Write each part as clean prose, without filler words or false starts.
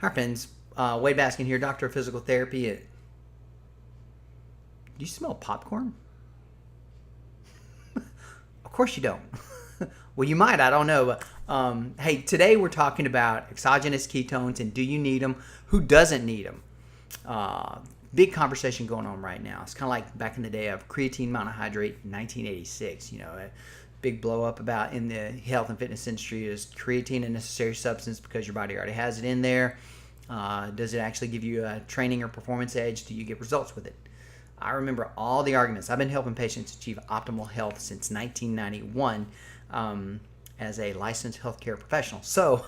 Hi friends, Wade Baskin here, Doctor of Physical Therapy. Do you smell popcorn? Of course you don't. Well, you might, I don't know. But, hey, today we're talking about exogenous ketones and do you need them? Who doesn't need them? Big conversation going on right now. It's kind of like back in the day of creatine monohydrate in 1986. You know, a big blow up about in the health and fitness industry is creatine a necessary substance because your body already has it in there. Does it actually give you a training or performance edge? Do you get results with it? I remember all the arguments. I've been helping patients achieve optimal health since 1991 as a licensed healthcare professional. So,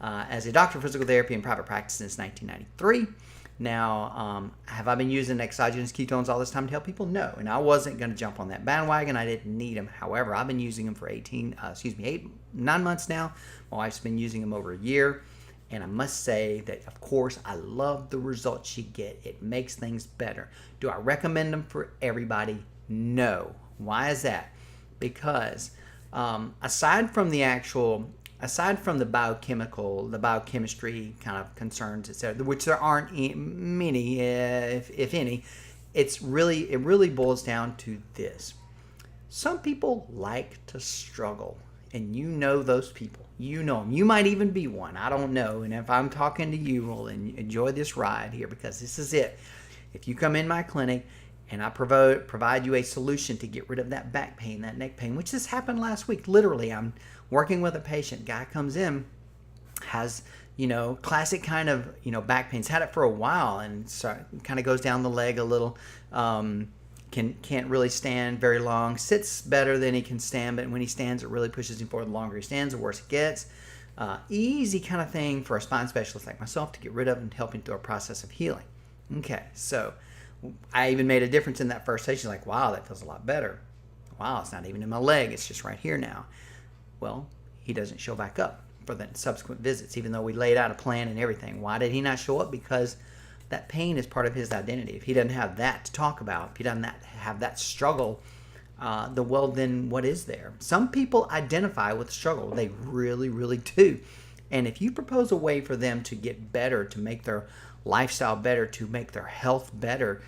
as a doctor of physical therapy in private practice since 1993. Now, have I been using exogenous ketones all this time to help people? No, and I wasn't going to jump on that bandwagon. I didn't need them. However, I've been using them for 9 months now. My wife's been using them over a year. And I must say that, of course, I love the results you get. It makes things better. Do I recommend them for everybody? No. Why is that? Because aside from the biochemistry kind of concerns, etc., which there aren't many, if any, it really boils down to this. Some people like to struggle, and you know those people. You know them. You might even be one. I don't know. And if I'm talking to you, well, enjoy this ride here because this is it. If you come in my clinic and I provide you a solution to get rid of that back pain, that neck pain, which just happened last week. Literally, I'm working with a patient. Guy comes in, has, classic kind of, back pains. Had it for a while and so kind of goes down the leg a little. Can't really stand very long. Sits better than he can stand, but when he stands, it really pushes him forward. The longer he stands, the worse it gets. Easy kind of thing for a spine specialist like myself to get rid of and help him through a process of healing. Okay, so I even made a difference in that first session. Like, wow, that feels a lot better. Wow, it's not even in my leg. It's just right here now. Well, he doesn't show back up for the subsequent visits, even though we laid out a plan and everything. Why did he not show up? Because that pain is part of his identity. If he doesn't have that to talk about, if he doesn't have that struggle, then what is there? Some people identify with struggle. They really, really do. And if you propose a way for them to get better, to make their lifestyle better, to make their health better,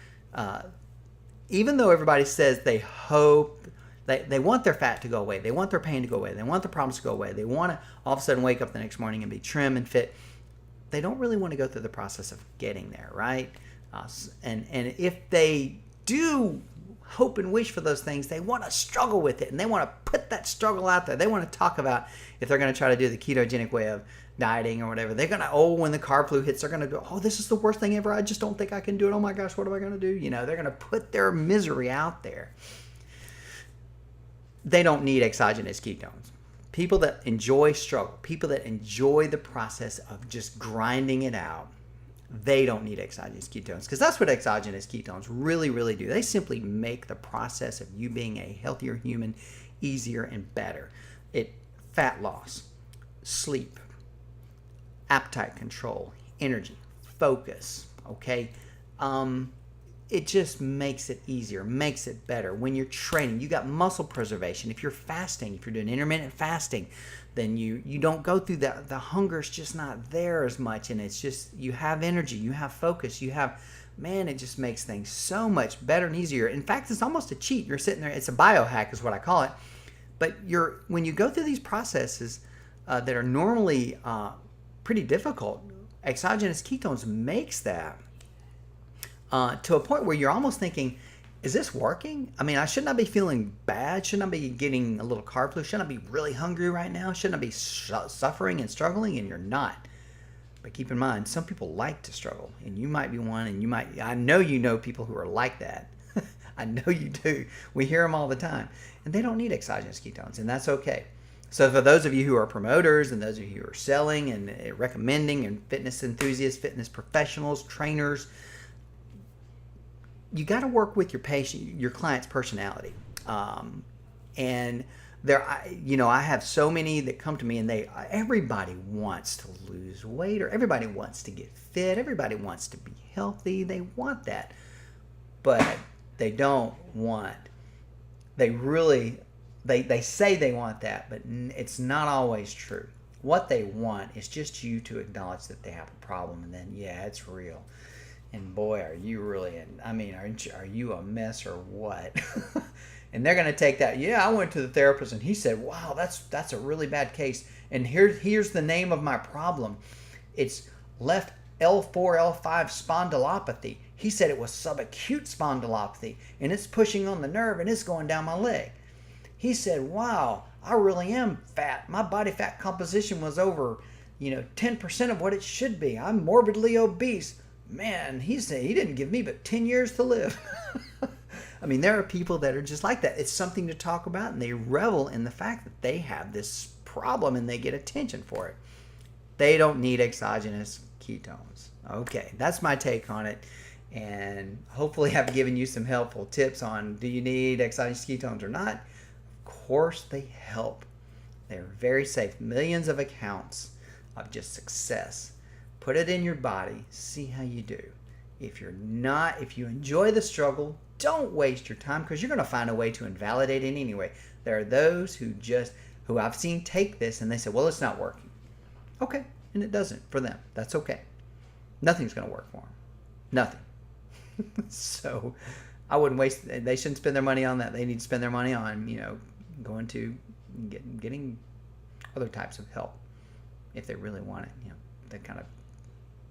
even though everybody says they hope, they want their fat to go away, they want their pain to go away, they want their problems to go away, they want to all of a sudden wake up the next morning and be trim and fit, they don't really want to go through the process of getting there, right? And if they do hope and wish for those things, they want to struggle with it, and they want to put that struggle out there. They want to talk about if they're going to try to do the ketogenic way of dieting or whatever. They're going to, when the carb flu hits, they're going to go, oh, this is the worst thing ever. I just don't think I can do it. Oh my gosh, what am I going to do? They're going to put their misery out there. They don't need exogenous ketones. People that enjoy struggle, people that enjoy the process of just grinding it out, they don't need exogenous ketones, because that's what exogenous ketones really, really do. They simply make the process of you being a healthier human easier and better. Fat loss, sleep, appetite control, energy, focus, okay? It just makes it easier, makes it better. When you're training, you got muscle preservation. If you're fasting, if you're doing intermittent fasting, then you don't go through that. The hunger's just not there as much, and it's just, you have energy, you have focus, it just makes things so much better and easier. In fact, it's almost a cheat. You're sitting there, it's a biohack is what I call it. But when you go through these processes that are normally pretty difficult, exogenous ketones makes that to a point where you're almost thinking, is this working? I mean, shouldn't I be feeling bad? Shouldn't I be getting a little carb flu? Shouldn't I be really hungry right now? Shouldn't I be suffering and struggling? And you're not. But keep in mind, some people like to struggle, and you might be one, and I know you know people who are like that. I know you do. We hear them all the time. And they don't need exogenous ketones, and that's okay. So for those of you who are promoters and those of you who are selling and recommending and fitness enthusiasts, fitness professionals, trainers, you got to work with your client's personality. And I have so many that come to me, and everybody wants to lose weight, or everybody wants to get fit. Everybody wants to be healthy. They want that, but they don't want. They say they want that, but it's not always true. What they want is just you to acknowledge that they have a problem, and then, yeah, it's real. And boy, are you really are you a mess or what? And they're going to take that. Yeah, I went to the therapist and he said, wow, that's a really bad case. And here's the name of my problem. It's left L4, L5 spondylopathy. He said it was subacute spondylopathy and it's pushing on the nerve and it's going down my leg. He said, wow, I really am fat. My body fat composition was over, 10% of what it should be. I'm morbidly obese. Man, he said he didn't give me but 10 years to live. I mean, there are people that are just like that. It's something to talk about, and they revel in the fact that they have this problem and they get attention for it. They don't need exogenous ketones. Okay, that's my take on it. And hopefully I've given you some helpful tips on, do you need exogenous ketones or not? Of course they help. They're very safe. Millions of accounts of just success. Put it in your body. See how you do. If you enjoy the struggle, don't waste your time, because you're going to find a way to invalidate it anyway. There are those who I've seen take this and they say, well, it's not working. Okay, and it doesn't for them. That's okay. Nothing's going to work for them. Nothing. So I wouldn't waste. They shouldn't spend their money on that. They need to spend their money on, going to getting other types of help if they really want it. That kind of,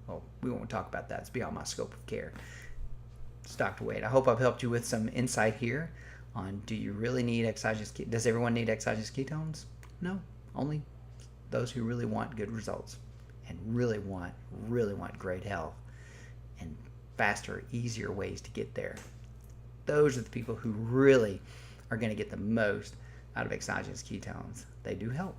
well, we won't talk about that. It's beyond my scope of care. It's Dr. Wade. I hope I've helped you with some insight here on, do you really need exogenous ketones? Does everyone need exogenous ketones? No, only those who really want good results and really want great health and faster, easier ways to get there. Those are the people who really are going to get the most out of exogenous ketones. They do help.